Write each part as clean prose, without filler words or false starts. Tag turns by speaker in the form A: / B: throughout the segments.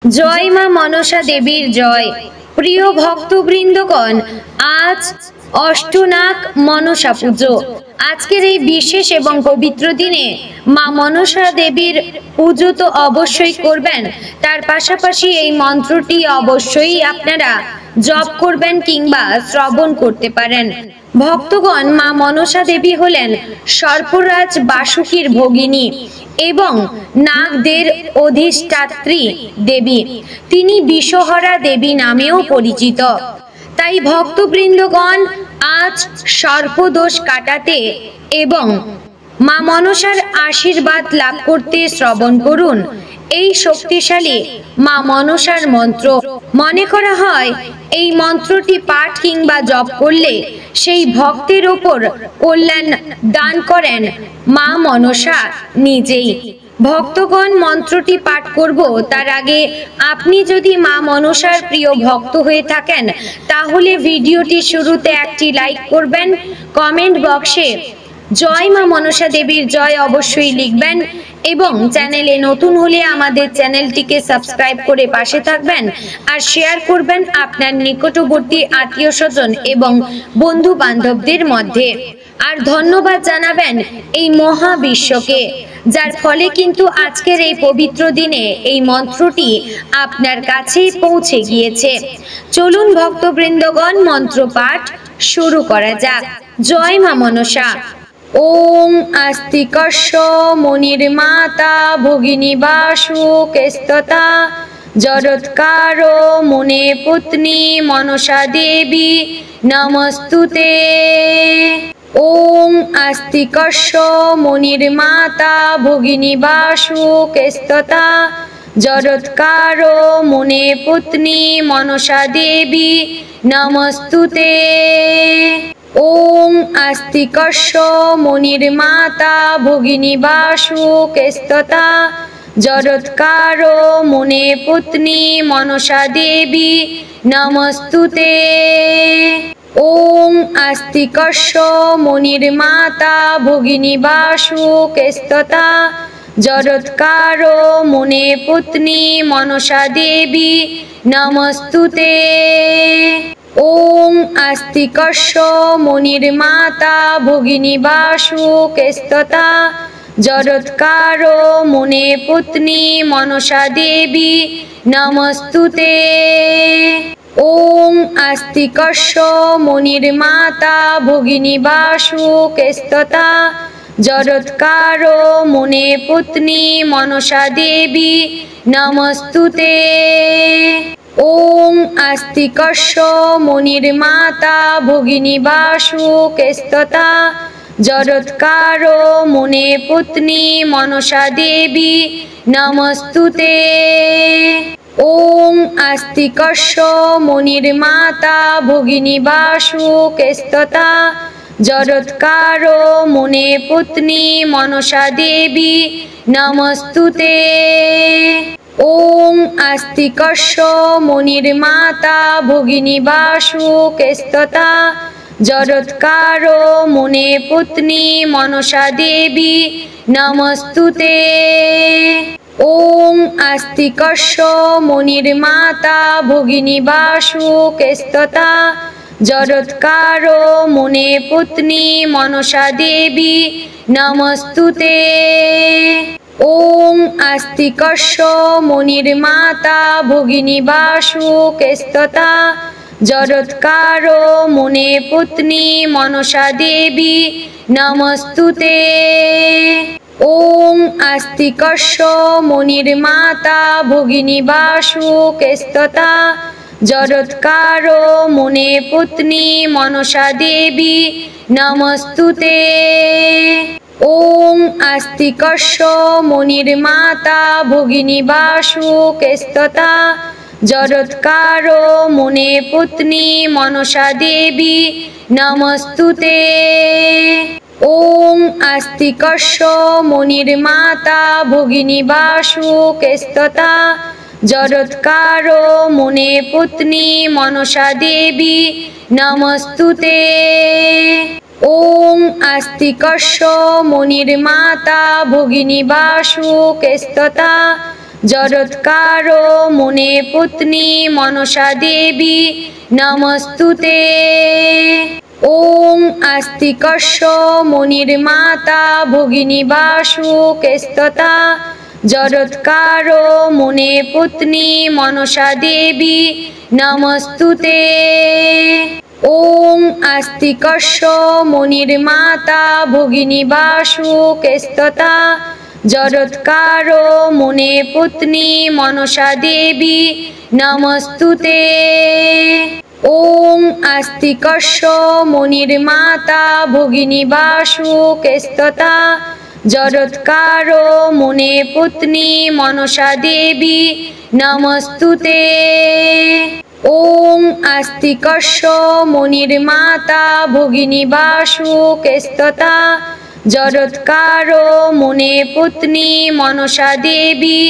A: जय मा मनसा देवीर जय। प्रिय भक्तबृंदगण, आज अष्टनाग मनसा पुजो। आजकेर এই বিশেষ এবং পবিত্র দিনে মা মনসা দেবীর পুজো তো অবশ্যই করবেন, তার পাশাপাশি এই মন্ত্রটি অবশ্যই আপনারা জপ করবেন কিংবা শ্রবণ করতে পারেন। ভক্তগণ, মা মনসা দেবী হলেন সর্পরাজ বাসুকীর ভগিনী এবং নাগদের অধিষ্ঠাত্রী দেবী। তিনি বিষহরা দেবী নামেও পরিচিত। তাই ভক্তবৃন্দগণ, আজ সর্পদোষ কাটাতে এবং মা মনসার আশীর্বাদ লাভ করতে শ্রবণ করুন এই শক্তিশালী মা মনসার মন্ত্র। মনে করা হয় এই মন্ত্রটি পাঠ কিংবা জপ করলে সেই ভক্তের ওপর কল্যাণ দান করেন মা মনসা নিজেই। ভক্তগণ, মন্ত্রটি পাঠ করব তার আগে আপনি যদি মা মনসার প্রিয় ভক্ত হয়ে থাকেন তাহলে ভিডিওটি শুরুতে একটি লাইক করবেন, কমেন্ট বক্সে জয় মা মনসা দেবীর জয় অবশ্যই লিখবেন এবং চ্যানেলে নতুন হলে আমাদের চ্যানেলটিকে সাবস্ক্রাইব করে পাশে থাকবেন আর শেয়ার করবেন আপনার নিকটবর্তী আত্মীয় স্বজন এবং বন্ধু বান্ধবদের মধ্যে। আর ধন্যবাদ জানাবেন এই মহাবিশ্বকে, যার ফলে কিন্তু আজকের এই পবিত্র দিনে এই মন্ত্রটি আপনার কাছে পৌঁছে গিয়েছে। চলুন ভক্তবৃন্দগণ, মন্ত্র পাঠ শুরু করা যাক। জয় মা মনসা। ওম আস্তিকস্য মুনির্মাতা ভগিনী বাসুকেস্ততা জরৎকারো মুনে পুত্নী মনসা দেবী নমস্তুতে। ওম আস্তিকস্য মুনির্মাতা ভগিনী বাসুকেস্ততা জরৎকারো মুনে পুত্নী মনসা দেবী নমস্তুতে। ওম আস্তিকস্য মুনির্মাতা ভগিনী বাসুকেস্ততা জরৎকারো মুনে পুত্নী মনসা দেবী নমস্তুতে। ওম আস্তিকস্য মুনির্মাতা ভগিনী বাসুকেস্ততা জরৎকারো মুনে পুত্নী মনসা দেবী নমস্তুতে। ওম আস্তিকস্য মুনির্মাতা ভগিনী বাসুকেস্ততা জরৎকারো মুনে পুত্নী মনসা দেবী নমস্তুতে। ওম আস্তিকস্য মুনির্মাতা ভগিনী বাসুকেস্ততা জরৎকারো মুনে পুত্নী মনসা দেবী নমস্তুতে। ওম আস্তিকস্য মুনির্মাতা ভগিনী বাসুকেস্ততা জরৎকারো মুনে পুত্নী মনসা দেবী নমস্তুতে। ওম আস্তিকস্য মুনির্মাতা ভগিনী বাসুকেস্ততা জরৎকারো মুনে পুত্নী মনসা দেবী নমস্তুতে। ওম আস্তিকস্য মুনির্মাতা ভগিনী বাসুকেস্ততা জরৎকারো মুনে পুত্নী মনসা দেবী নমস্তুতে। ওম আস্তিকস্য মুনির্মাতা ভগিনী বাসুকেস্ততা জরৎকারো মুনে পুত্নী মনসা দেবী নমস্তুতে। ওম আস্তিকস্য মুনির্মাতা ভগিনী বাসুকেস্ততা জরৎকারো মুনে পুত্নী মনসা দেবী নমস্তুতে। ওম আস্তিকস্য মুনির্মাতা ভগিনী বাসুকেস্ততা জরৎকারো মুনে পুত্নী মনসা দেবী নমস্তুতে। ওম আস্তিকস্য মুনির্মাতা ভগিনী বাসুকেস্ততা জরৎকারো মুনে পুত্নী মনসা দেবী নমস্তুতে। ওম আস্তিকস্য মুনির্মাতা ভগিনী বাসুকেস্ততা জরৎকারো মুনে পুত্নী মনসা দেবী নমস্তুতে। ওম আস্তিকস্য মুনির্মাতা ভগিনী বাসুকেস্ততা जरत्कारो मुने पुत्नी मनसा देवी नमस्तुते। ओम आस्तिकस्य मुनिर्माता भगिनी वासुकेस्तथा जरत्कारो मुने पुत्नी मनसा देवी नमस्तुते। ओम आस्तिकस्य मुनिर्माता भगिनी वासुकेस्तथा जरत्कारो मुने पुत्नी मनसा देवी नमस्तुते। ओम आस्तिकस्य मुनिर्माता भगिनी वासुकेस्तथा जरत्कारो मुने पुत्नी मनसा देवी नमस्तुते। ओम आस्तिकस्य मुनिर्माता भगिनी वासुकेस्तथा जरत्कारो मुने पुत्नी मनसा देवी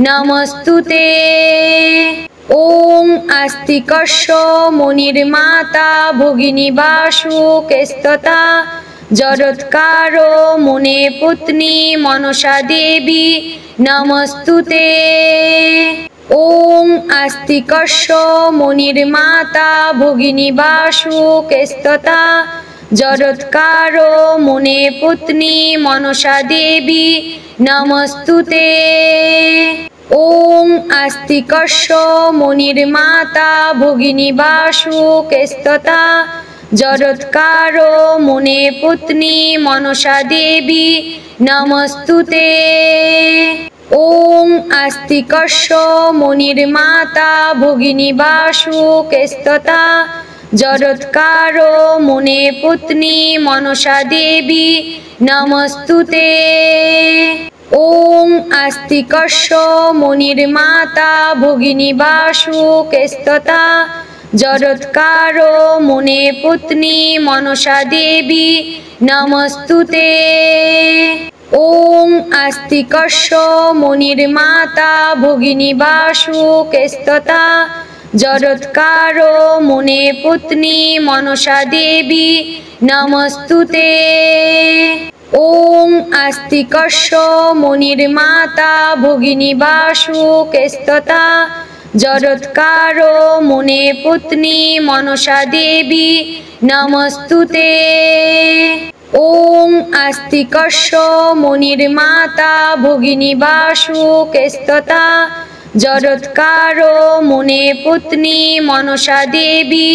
A: नमस्तुते। ओम आस्तिकस्य मुनिर्माता भगिनी वासुकेस्तथा जरत्कारो मुने पुत्नी मनसा देवी नमस्तुते। ओम आस्तिकस्य मुनिर्माता भगिनी वासुकेस्तथा जरत्कारो मुने पुत्नी मनसा देवी नमस्तुते। ओम आस्तिकस्य मुनिर्माता भगिनी वासुकेस्तथा जरत्कारो मुने पुत्नी मनसा देवी नमस्तुते। ओम आस्तिकस्य मुनिर्माता भगिनी वासुकेस्तथा जरत्कारो मुने पुत्नी मनसा देवी नमस्तुते। ओम आस्तिकस्य मुनिर्माता भगिनी वासुकेस्तथा जरत्कारो मुने पुत्नी मनसा देवी नमस्तुते। ओम आस्तिकस्य मुनिर्माता भगिनी वासुकेस्तथा जरत्कारो मुने पुत्नी मनसा देवी नमस्तुते। ओम आस्तिकस्य मुनिर्माता भगिनी वासुकेस्तथा जरत्कारो मुने पुत्नी मनसा देवी नमस्तुते। ओम आस्तिकस्य मुनिर्माता भगिनी वासुकेस्तथा जरत्कारो मुने पुत्नी मनसा देवी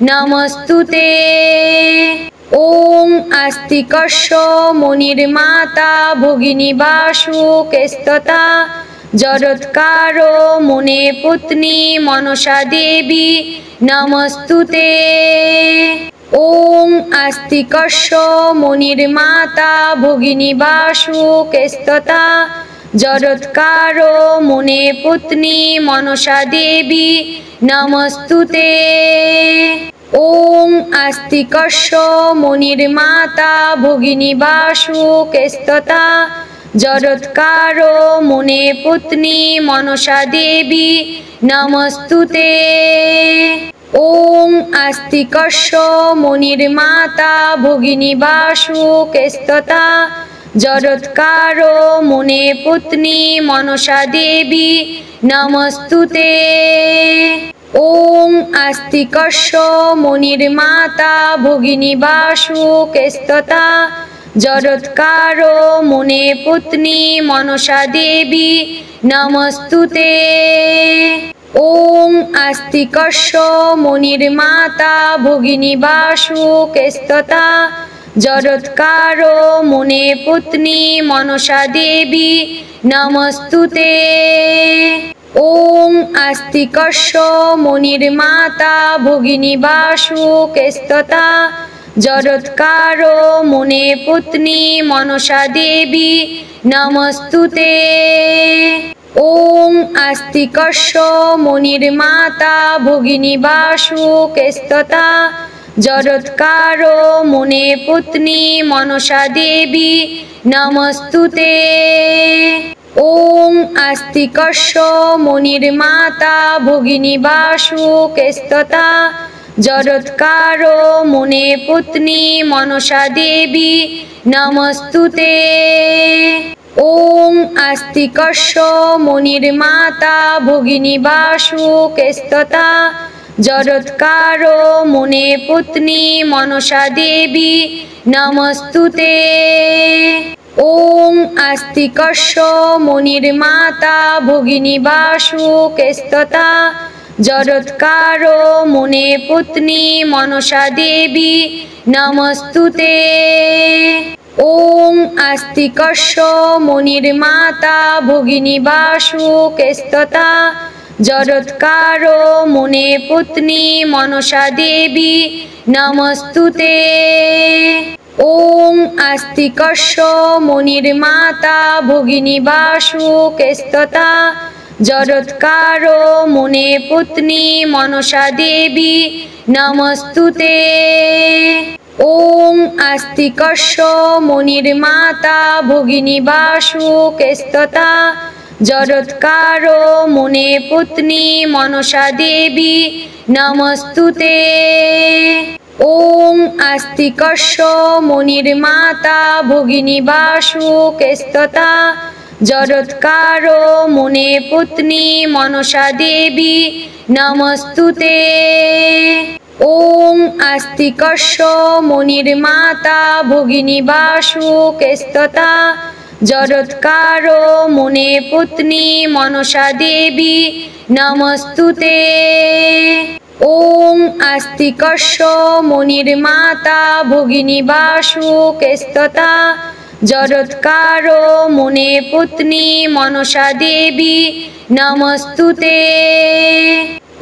A: नमस्तुते। ओम आस्तिकस्य मुनिर्माता भगिनी वासुकेस्तथा जरत्कारो मुने पुत्नी मनसा देवी नमस्तुते। ओम आस्तिकस्य मुनिर्माता भगिनी वासुकेस्तथा जरत्कारो मुने पुत्नी मनसा देवी नमस्तुते। ओम आस्तिकस्य मुनिर्माता भगिनी वासुकेस्तथा जरत्कारो मुने पुत्नी मनसा देवी नमस्तुते। ओम आस्तिकस्य मुनिर्माता भगिनी वासुकेस्तथा जरत्कारो मुने पुत्नी मनसा देवी नमस्तुते। ओम आस्तिकस्य मुनिर्माता भगिनी वासुकेस्तथा जरत्कारो मुने पुत्नी मनसा देवी नमस्तुते। ओम आस्तिकस्य मुनिर्माता भगिनी वासुकेस्तथा जरत्कारो मुने पुत्नी मनसा देवी नमस्तुते। ओम आस्तिकस्य मुनिर्माता भगिनी वासुकेस्तथा जरत्कारो मुने पुत्नी मनसा देवी नमस्तुते। ओम आस्तिकस्य मुनिर्माता भगिनी वासुकेस्तथा जरत्कारो मुने पुत्नी मनसा देवी नमस्तुते। ओम आस्तिकस्य मुनिर्माता भगिनी वासुकेस्तथा जरत्कारो मुने पुत्नी मनसा देवी नमस्तुते। ॐ आस्तिकस्य मुनिर्माता भगिनी वासु केस्तता जरत्कारो मुने पुत्री मनसा देवी नमस्तुते। ॐ आस्तिकस्य मुनिर्माता भगिनी वासु केस्तता जरत्कारो मुने पुत्री मनसा देवी नमस्तुते। ॐ आस्तिकस्य मुनिर्माता भगिनी वासु केस्तता जरत्कारो मुने पुत्री मनसा देवी नमस्तुते। ॐ आस्तिकस्य मुनिर्माता भगिनी वासु केस्तता जरत्कारो मुने पुत्री मनसा देवी नमस्तुते। ॐ आस्तिकस्य मुनिर्माता भगिनी वासु केस्तता जरत्कारो मुने पुत्री मनसा देवी नमस्तुते। ॐ आस्तिकस्य मुनिर्माता भगिनी वासु केस्तता जरत्कारो मुने पुत्री मनसा देवी नमस्तुते। ॐ आस्तिकस्य मुनिर्माता भगिनी वासु केस्तता जरत्कारो मुने पुत्री मनसा देवी नमस्तुते। ॐ आस्तिकस्य मुनिर्माता भगिनी वासु केस्तता जरत्कारो मुने पुत्री मनसा देवी नमस्तुते।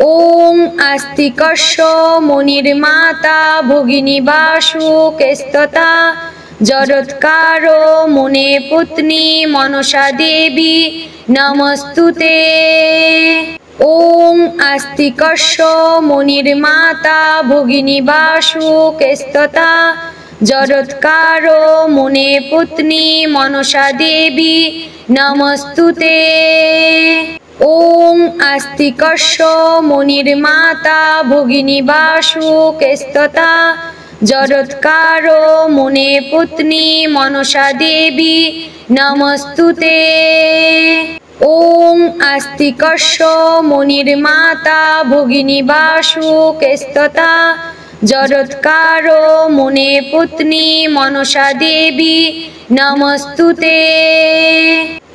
A: ॐ आस्तिकस्य मुनिर्माता भगिनी वासु केस्तता जरत्कारो मुने पुत्री मनसा देवी नमस्तुते। ॐ आस्तिकस्य मुनिर्माता भगिनी वासु केस्तता जरत्कारो मुने पुत्री मनसा देवी नमस्तुते। ॐ आस्तिकस्य मुनिर्माता भगिनी वासु केस्तता जरत्कारो मुने पुत्री मनसा देवी नमस्तुते। ॐ आस्तिकस्य मुनिर्माता भगिनी वासु केस्तता जरत्कारो मुने पुत्री मनसा देवी नमस्तुते।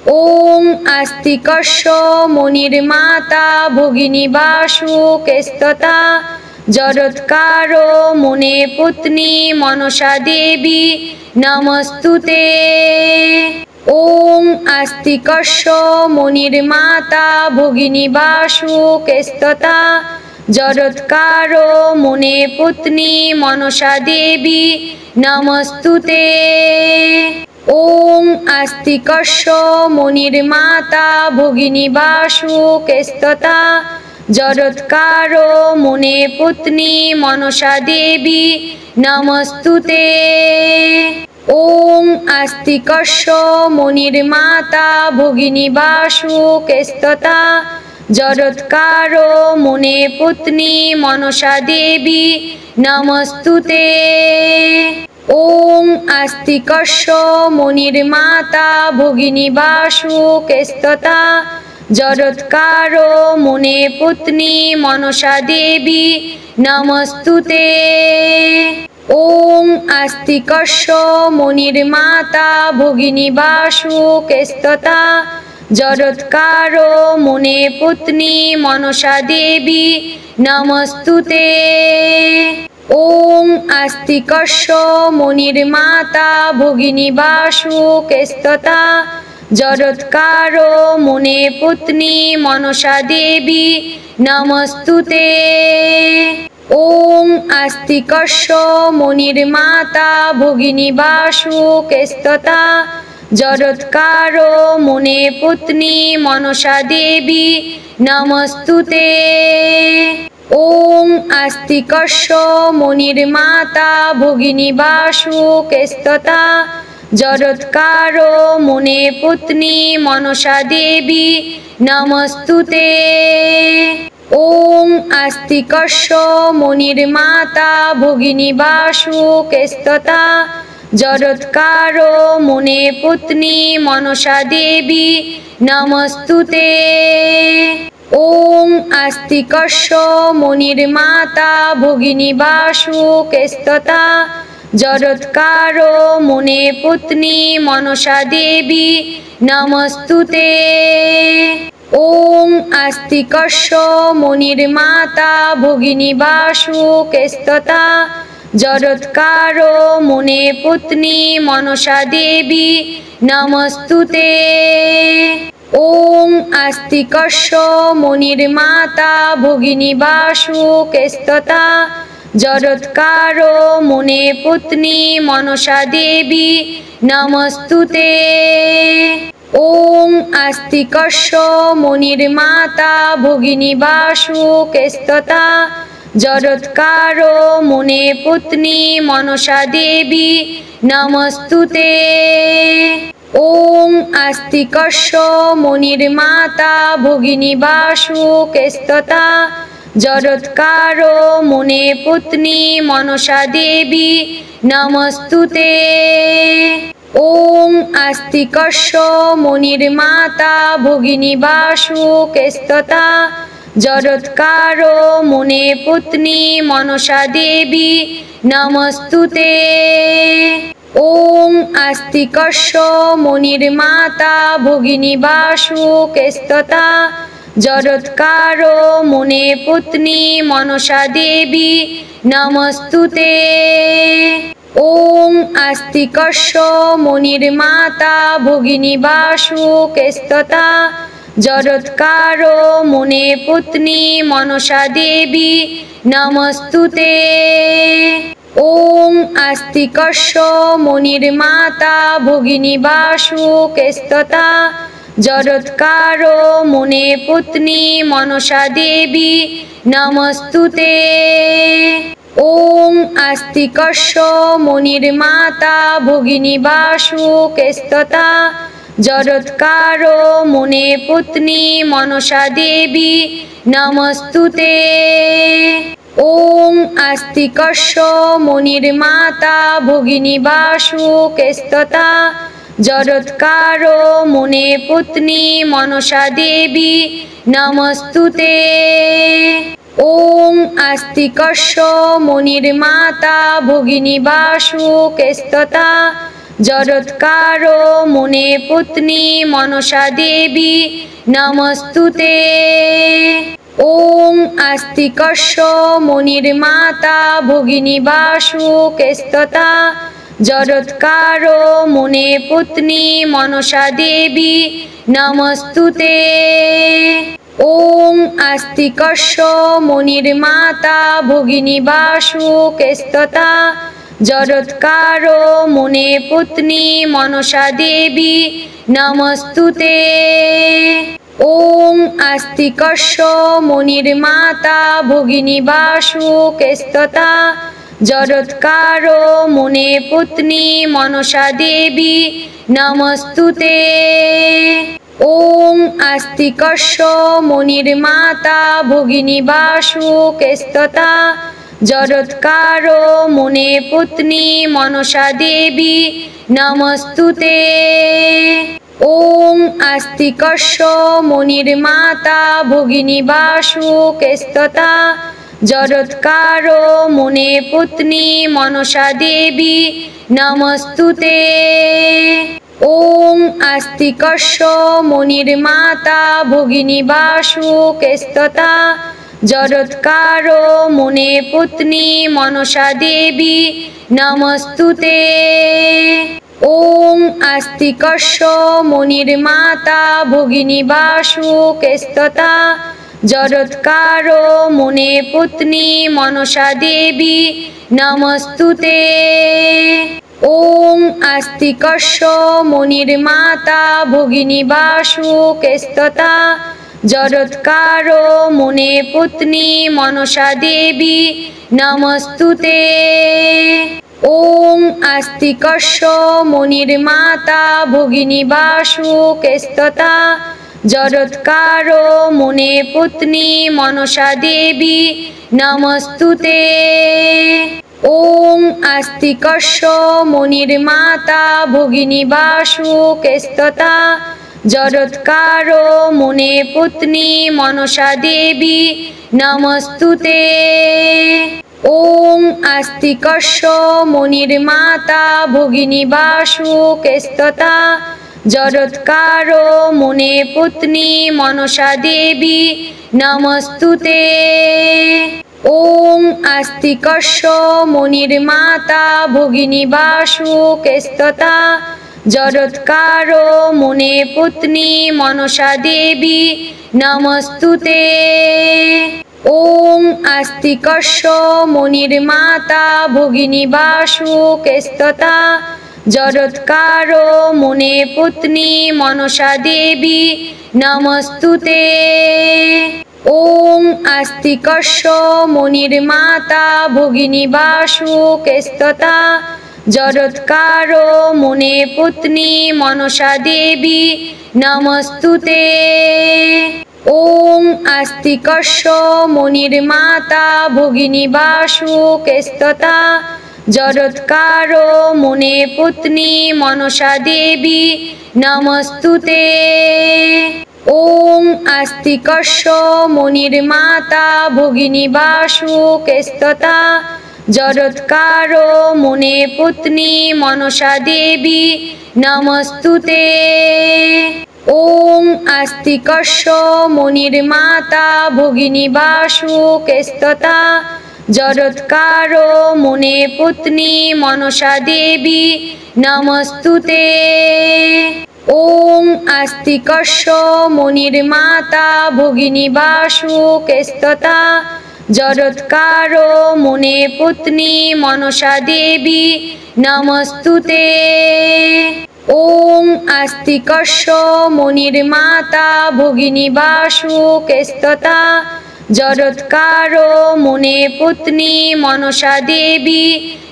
A: ॐ आस्तिकस्य मुनिर्माता भगिनी वासु केस्तता जरत्कारो मुने पुत्री मनसा देवी नमस्तुते। ॐ आस्तिकस्य मुनिर्माता भगिनी वासु केस्तता जरत्कारो मुने पुत्री मनसा देवी नमस्तुते। ॐ आस्तिकस्य मुनिर्माता भगिनी वासु केस्तता जरत्कारो मुने पुत्री मनसा देवी नमस्तुते। ॐ आस्तिकस्य मुनिर्माता भगिनी वासु केस्तता जरत्कारो मुने पुत्री मनसा देवी नमस्तुते। ॐ आस्तिकस्य मुनिर्माता भगिनी वासु केस्तता जरत्कारो मुने पुत्री मनसा देवी नमस्तुते। ॐ आस्तिकस्य मुनिर्माता भगिनी वासु केस्तता जरत्कारो मुने पुत्री मनसा देवी नमस्तुते। ॐ आस्तिकस्य मुनिर्माता भगिनी वासु केस्तता जरत्कारो मुने पुत्री मनसा देवी नमस्तुते। ॐ आस्तिकस्य मुनिर्माता भगिनी वासु केस्तता जरत्कारो मुने पुत्री मनसा देवी नमस्तुते। ॐ आस्तिकस्य मुनिर्माता भगिनी वासु केस्तता जरत्कारो मुने पुत्री मनसा देवी नमस्तुते। ॐ आस्तिकस्य मुनिर्माता भगिनी वासु केस्तता जरोत्कारो मुने पुत्नी मनसा देवी नमस्तुते। ॐ आस्तिकस्य मुनिर्माता भगिनी वासुकेस्तथा जरोत्कारो मुने पुत्नी मनसा देवी नमस्तुते। ॐ आस्तिकस्य मुनिर्माता भगिनी वासुकेस्तथा जरोत्कारो मुने पुत्नी मनसा देवी नमस्तुते। ॐ आस्तिकस्य मुनिर्माता भगिनी वासुकेस्तथा जरोत्कारो मुने पुत्नी मनसा देवी नमस्तुते। ॐ आस्तिकस्य मुनिर्माता भगिनी वासुकेस्तथा जरोत्कारो मुने पुत्नी मनसा देवी नमस्तुते। ॐ आस्तिकस्य मुनिर्माता भगिनी वासुकेस्तथा जरोत्कारो मुने पुत्नी मनसा देवी नमस्तुते। ॐ आस्तिकस्य मुनिर्माता भगिनी वासुकेस्तथा जरोत्कारो मुने पुत्नी मनसा देवी नमस्तुते। ॐ आस्तिकस्य मुनिर्माता भगिनी वासुकेस्तथा जरोत्कारो मुने पुत्नी मनसा देवी नमस्तुते। ॐ आस्तिकस्य मुनिर्माता भगिनी वासुकेस्तथा जरोत्कारो मुने पुत्नी मनसा देवी नमस्तुते। ॐ आस्तिकस्य मुनिर्माता भगिनी वासुकेस्तथा जरोत्कारो मुने पुत्नी मनसा देवी नमस्तुते। ॐ आस्तिकस्य मुनिर्माता भगिनी वासुकेस्तथा जरोत्कारो मुने पुत्नी मनसा देवी नमस्तुते। ॐ आस्तिकस्य मुनिर्माता भगिनी वासुकेस्तथा जरोत्कारो मुने पुत्नी मनसा देवी नमस्तुते। ॐ आस्तिकस्य मुनिर्माता भगिनी वासुकेस्तथा जरोत्कारो मुने पुत्नी मनसा देवी नमस्तुते। ॐ आस्तिकस्य मुनिर्माता भगिनी वासुकेस्तथा जरोत्कारो मुने पुत्नी मनसा देवी नमस्तुते। ॐ आस्तिकस्य मुनिर्माता भगिनी वासुकेस्तथा जरोत्कारो मुने पुत्नी मनसा देवी नमस्तुते। ॐ आस्तिकस्य मुनिर्माता भगिनी वासुकेस्तथा जरोत्कारो मुने पुत्नी मनसा देवी नमस्तुते। ॐ आस्तिकस्य मुनिर्माता भगिनी वासुकेस्तथा जरोत्कारो मुने पुत्नी मनसा देवी नमस्तुते। ॐ आस्तिकस्य मुनिर्माता भगिनी वासुकेस्तथा जरोत्कारो मुने पुत्नी मनसा देवी नमस्तुते। ॐ आस्तिकस्य मुनिर्माता भगिनी वासुकेस्तथा जरोत्कारो मुने पुत्नी मनसा देवी नमस्तुते। ॐ आस्तिकस्य मुनिर्माता भगिनी वासुकेस्तथा जरोत्कारो मुने पुत्नी मनसा देवी नमस्तुते। ॐ आस्तिकस्य मुनिर्माता भगिनी वासुकेस्तथा जरोत्कारो मुने पुत्नी मनसा देवी नमस्तुते। ॐ आस्तिकस्य मुनिर्माता भगिनी वासुकेस्तथा जरोत्कारो मुने पुत्नी मनसा देवी नमस्तुते। ॐ आस्तिकस्य मुनिर्माता भगिनी वासुकेस्तथा जरत्कारो मुने पुत्री मनसा देवी नमस्तुते। ॐ आस्तिकस्य मुनिर्माता भगिनी वासुकेस्तथा जरत्कारो मुने पुत्री मनसा देवी नमस्तुते। ॐ आस्तिकस्य मुनिर्माता भगिनी वासुकेस्तथा जरत्कारो मुने पुत्री मनसा देवी नमस्तुते। ॐ आस्तिकस्य मुनिर्माता भगिनी वासुकेस्तथा जरत्कारो मुने पुत्री मनसा देवी नमस्तुते। ॐ आस्तिकस्य मुनिर्माता भगिनी वासुकेस्तथा जरत्कारो मुने पुत्री मनसा देवी नमस्तुते। ॐ आस्तिकस्य मुनिर्माता भगिनी वासुकेस्तथा जरत्कारो मुने पुत्री मनसा देवी नमस्तुते। ॐ आस्तिकस्य मुनिर्माता भगिनी वासुकेस्तथा जरत्कारो मुने पुत्री मनसा देवी नमस्तुते। ॐ आस्तिकस्य मुनिर्माता भगिनी वासुकेस्तथा जरत्कारो मुने पुत्री मनसा देवी नमस्तुते। ॐ आस्तिकस्य मुनिर्माता भगिनी वासुकेस्तथा जरत्कारो मुने पुत्री मनसा देवी नमस्तुते। ॐ आस्तिकस्य मुनिर्माता भगिनी वासुकेस्तथा जरत्कारो मुने पुत्री मनसा देवी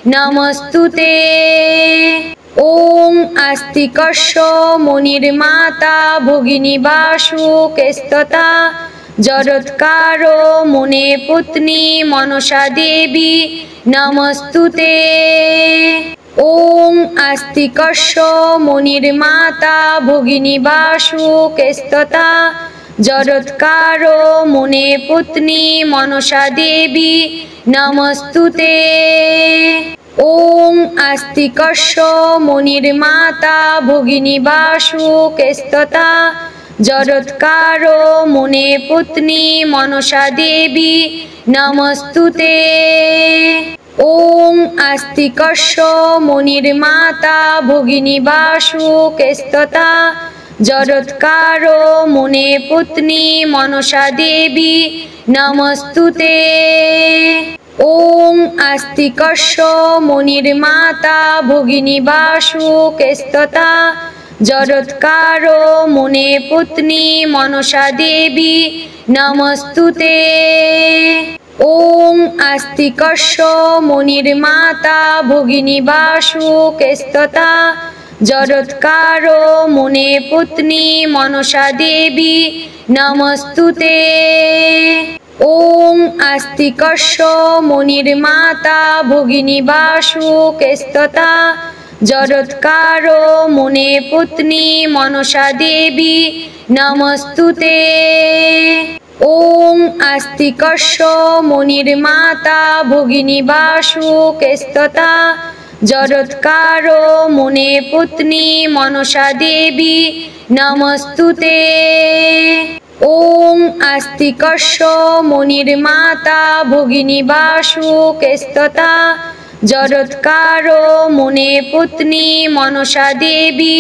A: नमस्तुते। ॐ आस्तिकस्य मुनिर्माता भगिनी वासुकेस्तथा जरत्कारो मुने पुत्री मनसा देवी नमस्तुते। ॐ आस्तिकस्य मुनिर्माता भगिनी वासुकेस्तथा जरत्कारो मुने पुत्री मनसा देवी नमस्तुते। ॐ आस्तिकस्य मुनिर्माता भगिनी वासुकेस्तथा जरत्कारो मुने पुत्री मनसा देवी नमस्तुते। ॐ आस्तिकस्य मुनिर्माता भगिनी वासुकेस्तथा जरत्कारो मुने पुत्री मनसा देवी नमस्तुते। ॐ आस्तिकस्य मुनिर्माता भगिनी वासुकेस्तथा जरत्कारो मुने पुत्री मनसा देवी नमस्तुते। ॐ आस्तिकस्य मुनिर्माता भगिनी वासुकेस्तथा जरत्कारो मुने पुत्री मनसा देवी नमस्तुते। ॐ आस्तिकस्य मुनिर्माता भगिनी वासुकेस्तथा जरत्कारो मुने पुत्री मनसा देवी नमस्तुते। ॐ आस्तिकस्य मुनिर्माता भगिनी वासुकेस्तथा जरत्कारो मुने पुत्री मनसा देवी नमस्तुते। ॐ आस्तिकस्य मुनिर्माता भगिनी वासुकेस्तथा जरत्कारो मुने पुत्री मनसा देवी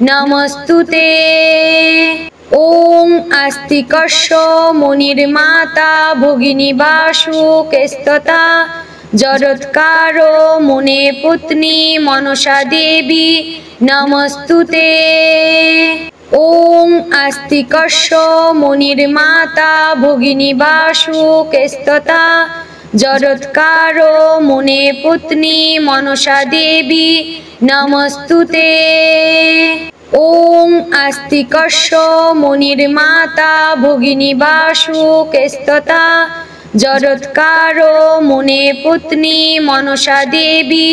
A: नमस्तुते। ॐ आस्तिकस्य मुनिर्माता भगिनी वासुकेस्तथा जरत्कारो मुने पुत्री मनसा देवी नमस्तुते। ॐ आस्तिकस्य मुनिर्माता भगिनी वासुकेस्तथा जरत्कारो मुने पुत्री मनसा देवी नमस्तुते। ॐ आस्तिकस्य मुनिर्माता भगिनी वासुकेस्तथा जरत्कारो मुने पुत्नी मनसा देवी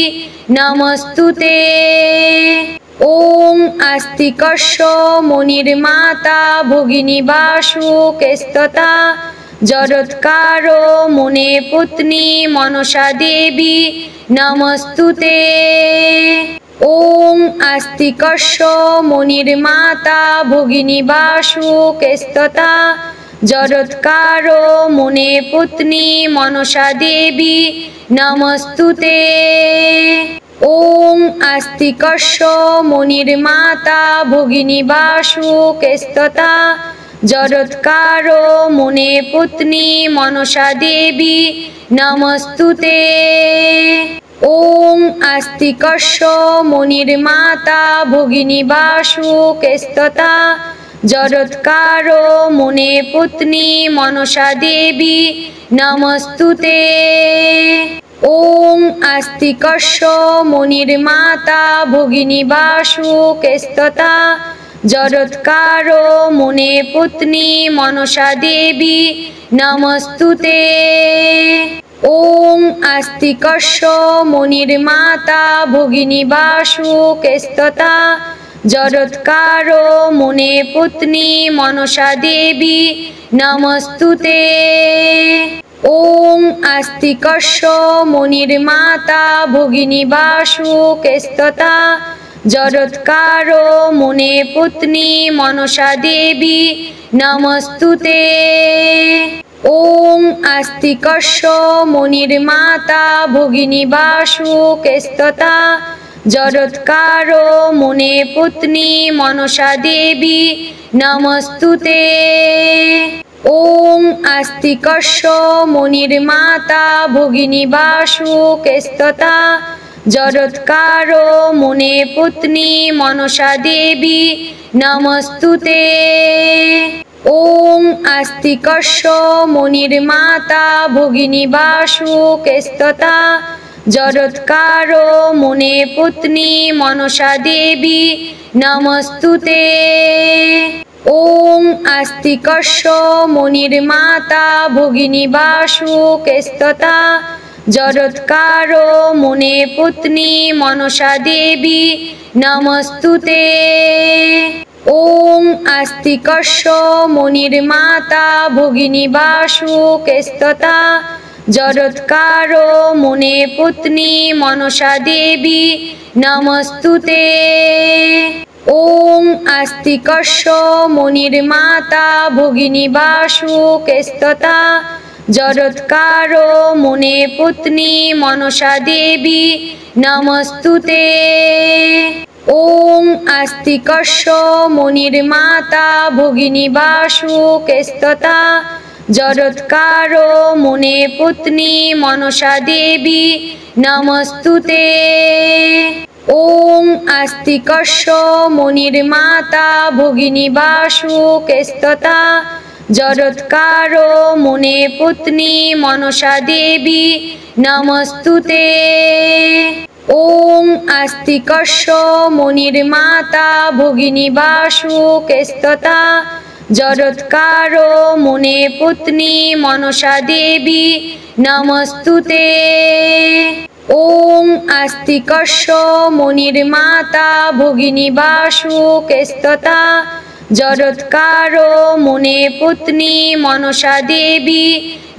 A: नमस्तुते। ओम आस्तिकस्य मुनिर्माता भगिनी वासुकेस्तथा जरत्कारो मुने पुत्नी मनसा देवी नमस्तुते। ओम आस्तिकस्य मुनिर्माता भगिनी वासुकेस्तथा जरत्कारो मुने पुत्नी मनसा देवी नमस्तुते। ओम आस्तिकस्य मुनिर्माता भगिनी वासुकेस्तथा जरत्कारो मुने पुत्नी मनसा देवी नमस्तुते। ओम आस्तिकस्य मुनिर्माता भगिनी वासुकेस्तथा जरत्कारो मुने पुत्नी मनसा देवी नमस्तुते। ओम आस्तिकस्य मुनिर्माता भगिनी वासुकेस्तथा जरत्कारो मुने पुत्नी मनसा देवी नमस्तुते। ओम आस्तिकस्य मुनिर्माता भगिनी वासुकेस्तथा जरत्कारो मुने पुत्नी मनसा देवी नमस्तुते। ओम आस्तिकस्य मुनिर्माता भगिनी वासुकेस्तथा जरत्कारो मुने पुत्नी मनसा देवी नमस्तुते। ओम आस्तिकस्य मुनिर्माता भगिनी वासुकेस्तथा जरत्कारो मुने पुत्नी मनसा देवी नमस्तुते। ओम आस्तिकस्य मुनिर्माता भगिनी वासुकेस्तथा जरत्कारो मुने पुत्नी मनसा देवी नमस्तुते। ओम आस्तिकस्य मुनिर्माता भगिनी वासुकेस्तथा जरत्कारो मुने पुत्नी मनसा देवी नमस्तुते। ओम आस्तिकस्य मुनिर्माता भगिनी वासुकेस्तथा जरत्कारो मुने पुत्नी मनसा देवी नमस्तुते। ओम आस्तिकस्य मुनिर्माता भगिनी वासुकेस्तथा जरत्कारो मुने पुत्नी मनसा देवी नमस्तुते। ओम आस्तिकस्य मुनिर्माता भगिनी वासुकेस्तथा जरत्कारो मुने पुत्नी मनसा देवी नमस्तुते। ओम आस्तिकस्य मुनिर्माता भगिनी वासुकेस्तथा जरत्कारो मुने पुत्नी मनसा देवी नमस्तुते। ओम आस्तिकस्य मुनिर्माता भगिनी वासुकेस्तथा जरत्कारो मुने पुत्नी मनसा देवी नमस्तुते। ओम आस्तिकस्य मुनिर्माता भगिनी वासुकेस्तथा जरत्कारो मुने पुत्नी मनसा देवी नमस्तुते। ओम आस्तिकस्य मुनिर्माता भगिनी वासुकेस्तथा जरत्कारो मुने पुत्नी मनसा देवी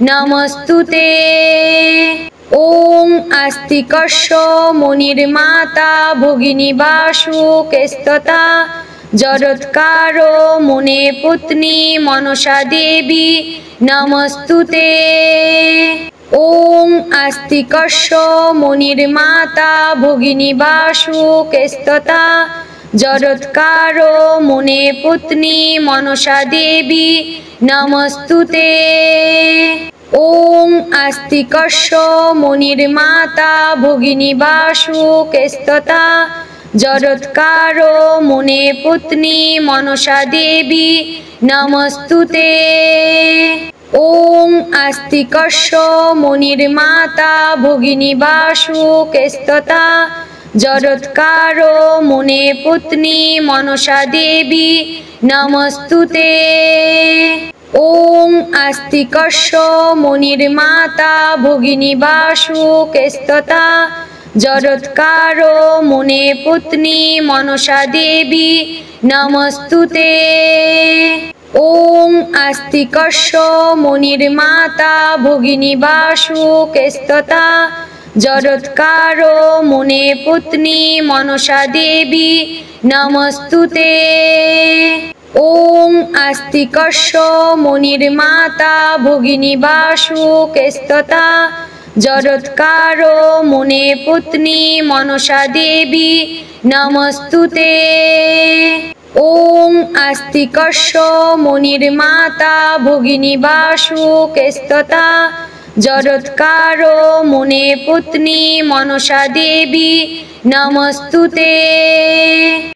A: नमस्तुते। ओम आस्तिकस्य मुनिर्माता भगिनी वासुकेस्तथा जरत्कारो मुने पुत्नी मनसा देवी नमस्तुते। ओम आस्तिकस्य मुनिर्माता भगिनी वासुकेस्तथा जरत्कारो मुने पुत्नी मनसा देवी नमस्तुते। ओम आस्तिकस्य मुनिर्माता भगिनी वासुकेस्तथा जरत्कारो मुने पुत्नी मनसा देवी नमस्तुते। ओम आस्तिकस्य मुनिर्माता भगिनी वासुकेस्तथा जरत्कारो मुने पुत्नी मनसा देवी नमस्तुते। ॐ आस्तिकस्य मुनिर्माता भगिनी वासुकेस्तथा जरत्कारो मुने पुत्री मनसा देवी नमस्तुते। ॐ आस्तिकस्य मुनिर्माता भगिनी वासुकेस्तथा जरत्कारो मुने पुत्री मनसा देवी नमस्तुते। ॐ आस्तिकस्य मुनिर्माता भगिनी वासुकेस्तथा जरत्कारो मुने पुत्री मनसा देवी नमस्तुते। ॐ आस्तिकस्य मुनिर्माता भगिनी वासुकेस्तथा जरत्कारो मुने पुत्री मनसा देवी नमस्तुते।